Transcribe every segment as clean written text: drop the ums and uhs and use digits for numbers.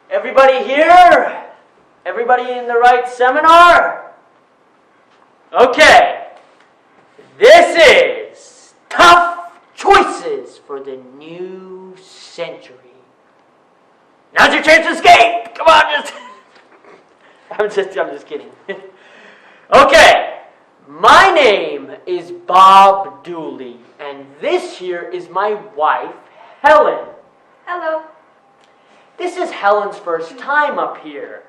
everybody here? Everybody in the right seminar? Okay. This is Tough Choices for the New Century. Now's your chance to escape! Come on, I'm just kidding. Okay. My name is Bob Dooley, and this here is my wife, Helen. Hello. This is Helen's first time up here.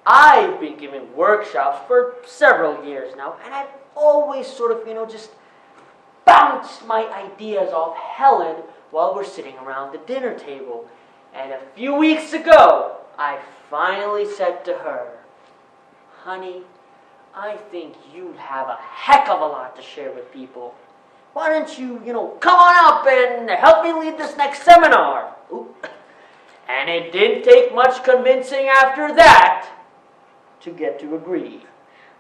I've been giving workshops for several years now, and I've always sort of, just bounced my ideas off Helen while we're sitting around the dinner table. And a few weeks ago, I finally said to her, honey, I think you'd have a heck of a lot to share with people. Why don't you, come on up and help me lead this next seminar? Ooh. And it didn't take much convincing after that to get to agree.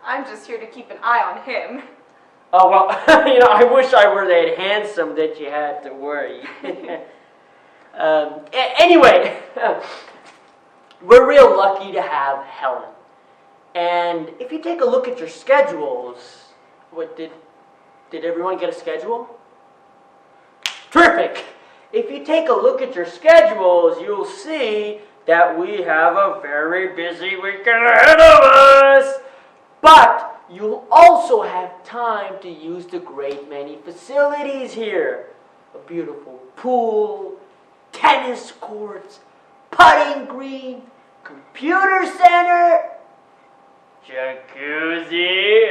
I'm just here to keep an eye on him. Oh, well, I wish I were that handsome that you had to worry. Anyway, we're real lucky to have Helen. And if you take a look at your schedules, did everyone get a schedule? Terrific! If you take a look at your schedules, you'll see that we have a very busy weekend ahead of us. But you'll also have time to use the great many facilities here. A beautiful pool, tennis courts, putting green, computer center, jacuzzi,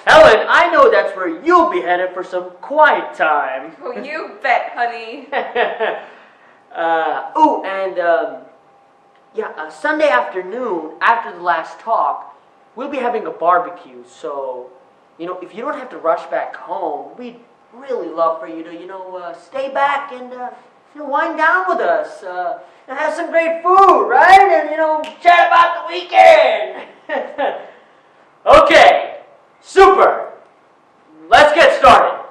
Helen, I know that's where you'll be headed for some quiet time. Oh, you bet, honey. Sunday afternoon, after the last talk, we'll be having a barbecue. So, if you don't have to rush back home, we'd really love for you to, stay back and, wind down with us. And have some great food, right? And, chat about the weekend. Okay, super. Let's get started.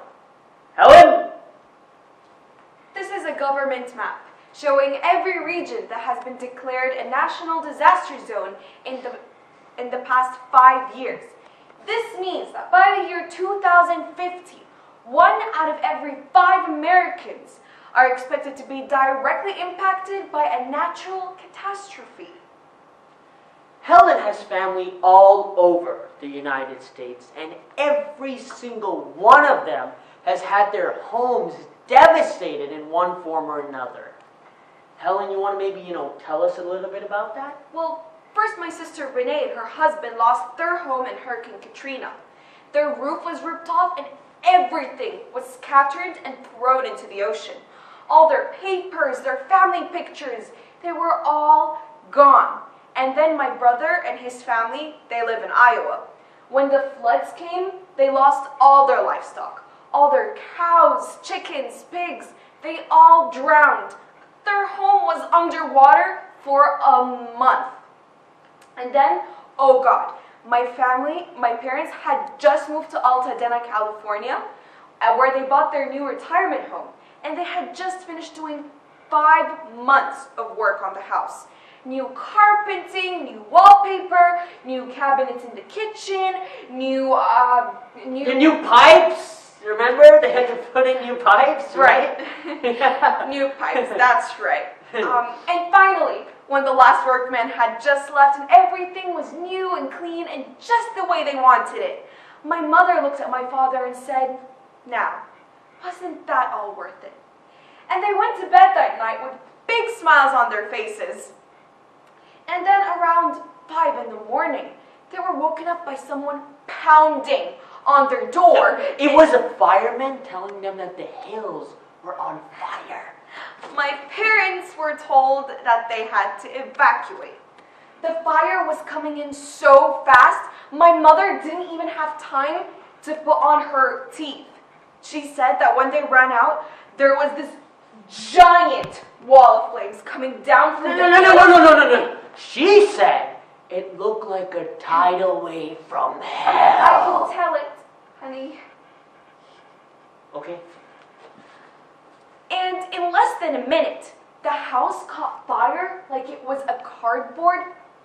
Helen? This is a government map showing every region that has been declared a national disaster zone in the past 5 years. This means that by the year 2050, 1 out of every 5 Americans are expected to be directly impacted by a natural catastrophe. Helen has family all over the United States, and every single one of them has had their homes devastated in one form or another. Helen, you want to maybe, tell us a little bit about that? Well, first my sister Renee and her husband lost their home in Hurricane Katrina. Their roof was ripped off and everything was scattered and thrown into the ocean. All their papers, their family pictures, they were all gone. And then my brother and his family, they live in Iowa. When the floods came, they lost all their livestock. All their cows, chickens, pigs, they all drowned. Their home was underwater for a month. And then, oh God, my parents had just moved to Altadena, California, where they bought their new retirement home. And they had just finished doing 5 months of work on the house. New carpeting, new wallpaper, new cabinets in the kitchen, new pipes. Remember, they had to put in new pipes, right? New pipes, that's right. And finally, when the last workman had just left and everything was new and clean and just the way they wanted it, my mother looked at my father and said, "Now, wasn't that all worth it?" And they went to bed that night with big smiles on their faces. And then around 5 in the morning, they were woken up by someone pounding on their door. It was a fireman telling them that the hills were on fire. My parents were told that they had to evacuate. The fire was coming in so fast, my mother didn't even have time to put on her teeth. She said that when they ran out, there was this giant wall of flames coming down from No. She said it looked like a tidal wave from hell. I can tell it, honey. Okay. And in less than a minute, The house caught fire like it was a cardboard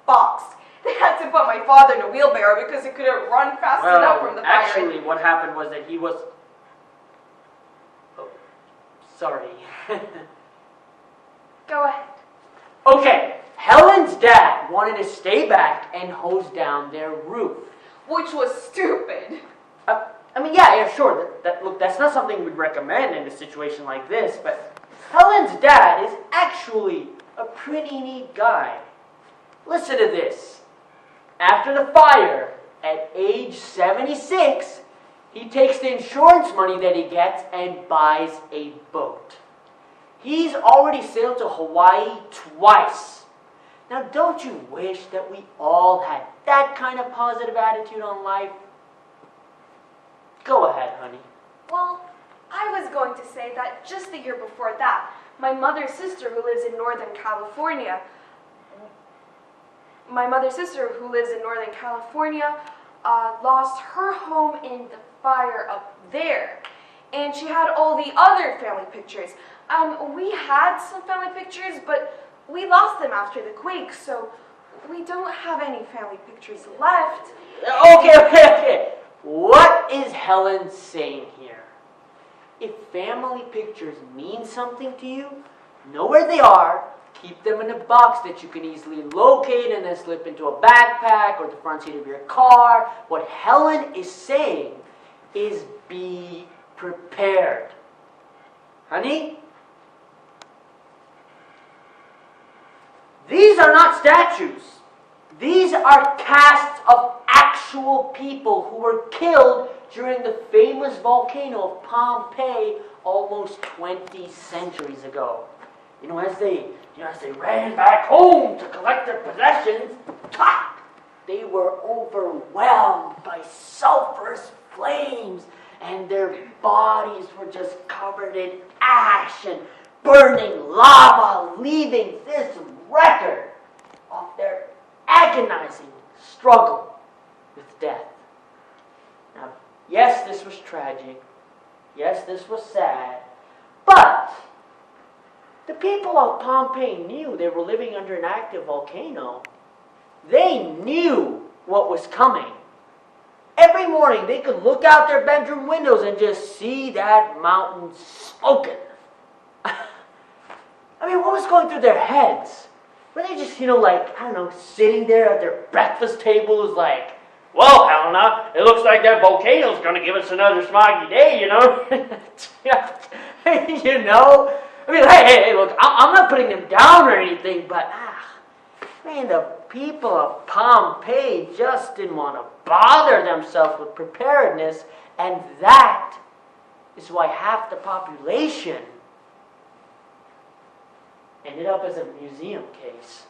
box. They had to put my father in a wheelbarrow because he couldn't run fast enough from the fire. Actually, what happened was that he was... Oh, sorry. Go ahead. Okay, Helen's dad wanted to stay back and hose down their roof. Which was stupid. Yeah, sure. Look, that's not something we'd recommend in a situation like this, but Helen's dad is actually a pretty neat guy. Listen to this. After the fire, at age 76, he takes the insurance money that he gets and buys a boat. He's already sailed to Hawaii twice. Now, don't you wish that we all had that kind of positive attitude on life? Go ahead, honey. Well, I was going to say that just the year before that, my mother's sister who lives in Northern California, lost her home in the fire up there. And she had all the other family pictures. We had some family pictures, but we lost them after the quake, so we don't have any family pictures left. Okay. What is Helen saying here? If family pictures mean something to you, know where they are, keep them in a box that you can easily locate and then slip into a backpack or the front seat of your car. What Helen is saying is be prepared. Honey? These are not statues. These are casts of actual people who were killed during the famous volcano of Pompeii almost 20 centuries ago. As they ran back home to collect their possessions, they were overwhelmed by sulfurous flames, and their bodies were just covered in ash and burning lava, leaving this record of their agonizing struggle with death. Now, yes, this was tragic. Yes, this was sad. But the people of Pompeii knew they were living under an active volcano. They knew what was coming. Every morning they could look out their bedroom windows and just see that mountain smoking. What was going through their heads? Were they just, sitting there at their breakfast tables like, well, Helena, it looks like that volcano's going to give us another smoggy day, Hey, look, I'm not putting them down or anything, but, the people of Pompeii just didn't want to bother themselves with preparedness, and that is why half the population ended up as a museum case.